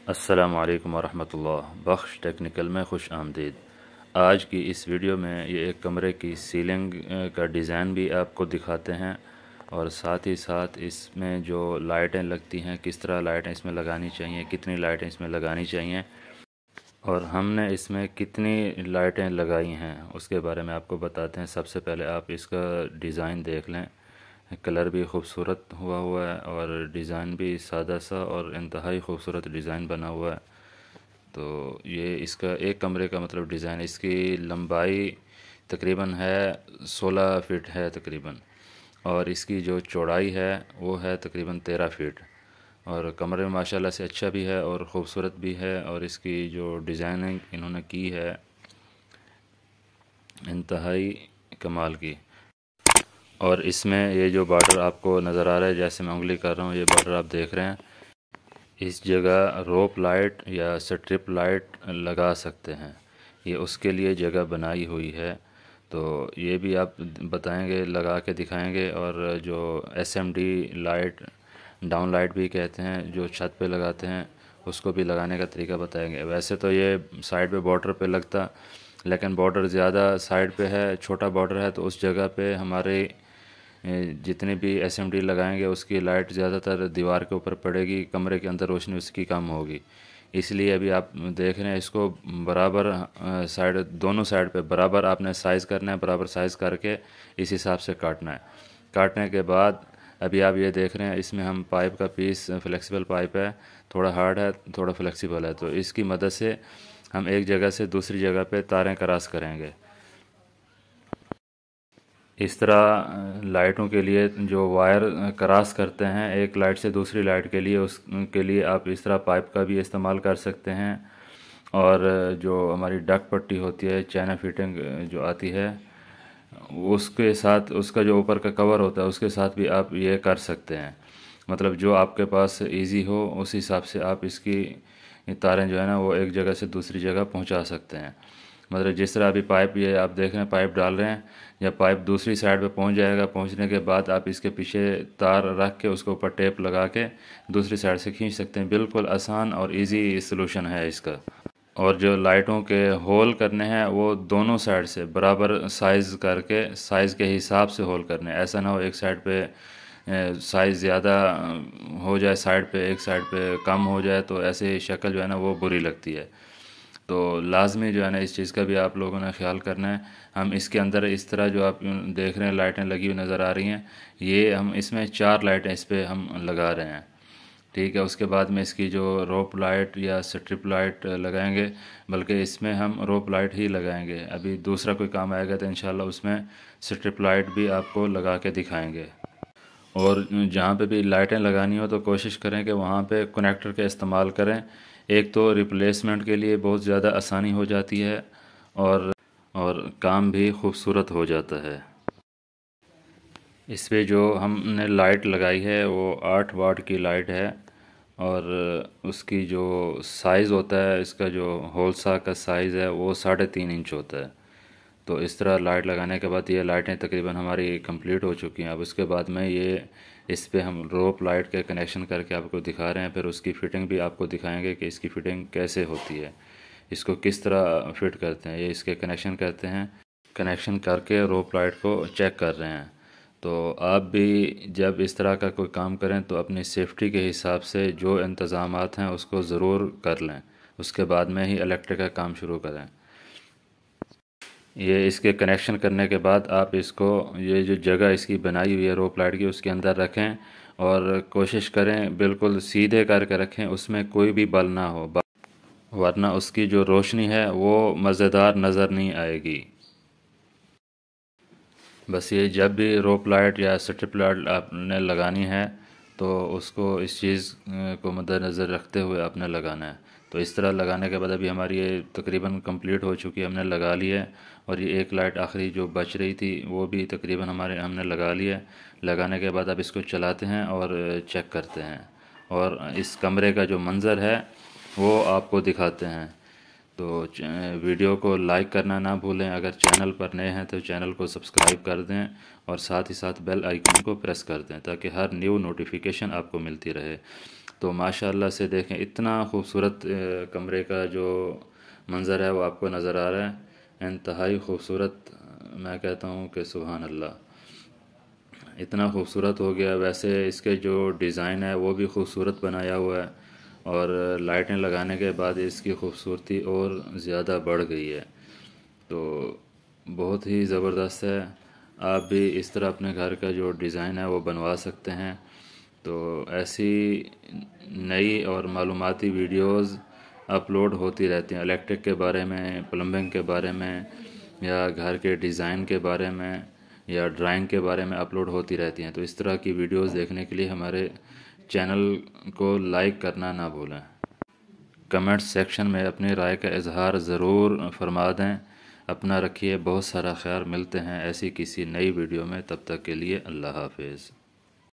अस्सलामु अलैकुम वरहमतुल्लाह। बख्श टेक्निकल में खुश आमदीद। आज की इस वीडियो में ये एक कमरे की सीलिंग का डिज़ाइन भी आपको दिखाते हैं और साथ ही साथ इसमें जो लाइटें लगती हैं, किस तरह लाइटें इसमें लगानी चाहिए, कितनी लाइटें इसमें लगानी चाहिए और हमने इसमें कितनी लाइटें लगाई हैं उसके बारे में आपको बताते हैं। सबसे पहले आप इसका डिज़ाइन देख लें। कलर भी खूबसूरत हुआ है और डिज़ाइन भी सादा सा और इंतहाई खूबसूरत डिज़ाइन बना हुआ है। तो ये इसका एक कमरे का मतलब डिज़ाइन, इसकी लंबाई तकरीबन है 16 फ़ीट है तकरीबन, और इसकी जो चौड़ाई है वो है तकरीबन 13 फ़ीट। और कमरे में माशाल्लाह से अच्छा भी है और ख़ूबसूरत भी है, और इसकी जो डिज़ाइनिंग इन्होंने की है इंतहाई कमाल की। और इसमें ये जो बॉर्डर आपको नज़र आ रहा है, जैसे मैं उंगली कर रहा हूँ, ये बॉर्डर आप देख रहे हैं, इस जगह रोप लाइट या स्ट्रिप लाइट लगा सकते हैं। ये उसके लिए जगह बनाई हुई है। तो ये भी आप बताएंगे, लगा के दिखाएंगे। और जो एसएमडी लाइट, डाउन लाइट भी कहते हैं, जो छत पे लगाते हैं, उसको भी लगाने का तरीका बताएंगे। वैसे तो ये साइड पे बॉर्डर पे लगता, लेकिन बॉर्डर ज़्यादा साइड पे है, छोटा बॉर्डर है, तो उस जगह पे हमारे जितने भी एसएमडी लगाएंगे उसकी लाइट ज़्यादातर दीवार के ऊपर पड़ेगी, कमरे के अंदर रोशनी उसकी कम होगी। इसलिए अभी आप देख रहे हैं इसको बराबर साइड, दोनों साइड पे बराबर आपने साइज़ करना है, बराबर साइज़ करके इस हिसाब से काटना है। काटने के बाद अभी आप ये देख रहे हैं इसमें हम पाइप का पीस, फ्लेक्सिबल पाइप है, थोड़ा हार्ड है थोड़ा फ्लेक्सिबल है, तो इसकी मदद से हम एक जगह से दूसरी जगह पे तारें क्रॉस करेंगे। इस तरह लाइटों के लिए जो वायर क्रॉस करते हैं एक लाइट से दूसरी लाइट के लिए, उसके लिए आप इस तरह पाइप का भी इस्तेमाल कर सकते हैं। और जो हमारी डक पट्टी होती है, चाइना फिटिंग जो आती है, उसके साथ उसका जो ऊपर का कवर होता है उसके साथ भी आप ये कर सकते हैं। मतलब जो आपके पास इजी हो उस हिसाब से आप इसकी तारें जो है ना वो एक जगह से दूसरी जगह पहुंचा सकते हैं। मतलब जिस तरह अभी पाइप, ये आप देख रहे हैं पाइप डाल रहे हैं, जब पाइप दूसरी साइड पे पहुंच जाएगा, पहुंचने के बाद आप इसके पीछे तार रख के उसके ऊपर टेप लगा के दूसरी साइड से खींच सकते हैं। बिल्कुल आसान और इजी सलूशन है इसका। और जो लाइटों के होल करने हैं वो दोनों साइड से बराबर साइज़ करके, साइज़ के हिसाब से होल करने हैं। ऐसा ना हो एक साइड पे साइज़ ज़्यादा हो जाए, साइड पे एक साइड पे कम हो जाए, तो ऐसे शक्ल जो है ना वो बुरी लगती है। तो लाजमी जो है ना इस चीज़ का भी आप लोगों ने ख्याल करना है। हम इसके अंदर इस तरह जो आप देख रहे हैं लाइटें लगी हुई नज़र आ रही हैं, ये हम इसमें 4 लाइटें इस पर हम लगा रहे हैं, ठीक है। उसके बाद में इसकी जो रोप लाइट या स्ट्रिप लाइट लगाएंगे, बल्कि इसमें हम रोप लाइट ही लगाएंगे। अभी दूसरा कोई काम आएगा तो इंशाल्लाह उसमें स्ट्रिप लाइट भी आपको लगा के दिखाएंगे। और जहाँ पे भी लाइटें लगानी हो तो कोशिश करें कि वहाँ पे कनेक्टर का इस्तेमाल करें। एक तो रिप्लेसमेंट के लिए बहुत ज़्यादा आसानी हो जाती है और काम भी खूबसूरत हो जाता है। इस पे जो हमने लाइट लगाई है वो 8 वाट की लाइट है, और उसकी जो साइज़ होता है, इसका जो होलसा का साइज़ है वो 3.5 इंच होता है। तो इस तरह लाइट लगाने के बाद ये लाइटें तकरीबन हमारी कंप्लीट हो चुकी हैं। अब उसके बाद में ये इस पे हम रोप लाइट के कनेक्शन करके आपको दिखा रहे हैं, फिर उसकी फ़िटिंग भी आपको दिखाएंगे कि इसकी फ़िटिंग कैसे होती है, इसको किस तरह फिट करते हैं। ये इसके कनेक्शन करते हैं, कनेक्शन करके रोप लाइट को चेक कर रहे हैं। तो आप भी जब इस तरह का कोई काम करें तो अपनी सेफ्टी के हिसाब से जो इंतज़ामात हैं उसको ज़रूर कर लें, उसके बाद में ही इलेक्ट्रिक का काम शुरू करें। ये इसके कनेक्शन करने के बाद आप इसको, ये जो जगह इसकी बनाई हुई है रोप लाइट की, उसके अंदर रखें और कोशिश करें बिल्कुल सीधे करके रखें, उसमें कोई भी बल ना हो, वरना उसकी जो रोशनी है वो मज़ेदार नज़र नहीं आएगी। बस ये जब भी रोप लाइट या स्ट्रिप लाइट आपने लगानी है तो उसको इस चीज़ को मद्देनज़र रखते हुए आपने लगाना है। तो इस तरह लगाने के बाद अभी हमारी ये तकरीबन कंप्लीट हो चुकी है, हमने लगा ली है। और ये एक लाइट आखिरी जो बच रही थी वो भी तकरीबन हमने लगा ली है। लगाने के बाद अब इसको चलाते हैं और चेक करते हैं, और इस कमरे का जो मंज़र है वो आपको दिखाते हैं। तो वीडियो को लाइक करना ना भूलें। अगर चैनल पर नए हैं तो चैनल को सब्सक्राइब कर दें और साथ ही साथ बेल आइकन को प्रेस कर दें ताकि हर न्यू नोटिफिकेशन आपको मिलती रहे। तो माशाल्लाह से देखें इतना खूबसूरत कमरे का जो मंज़र है वो आपको नज़र आ रहा है, इंतहाई खूबसूरत। मैं कहता हूँ कि सुभान अल्लाह, इतना खूबसूरत हो गया। वैसे इसके जो डिज़ाइन है वो भी खूबसूरत बनाया हुआ है, और लाइटें लगाने के बाद इसकी खूबसूरती और ज़्यादा बढ़ गई है। तो बहुत ही ज़बरदस्त है। आप भी इस तरह अपने घर का जो डिज़ाइन है वो बनवा सकते हैं। तो ऐसी नई और मालूमाती वीडियोस अपलोड होती रहती हैं, इलेक्ट्रिक के बारे में, प्लम्बिंग के बारे में, या घर के डिज़ाइन के बारे में, या ड्राइंग के बारे में अपलोड होती रहती हैं। तो इस तरह की वीडियोस देखने के लिए हमारे चैनल को लाइक करना ना भूलें। कमेंट्स सेक्शन में अपनी राय का इजहार ज़रूर फरमा दें। अपना रखिए बहुत सारा ख्याल। मिलते हैं ऐसी किसी नई वीडियो में, तब तक के लिए अल्लाह हाफिज़।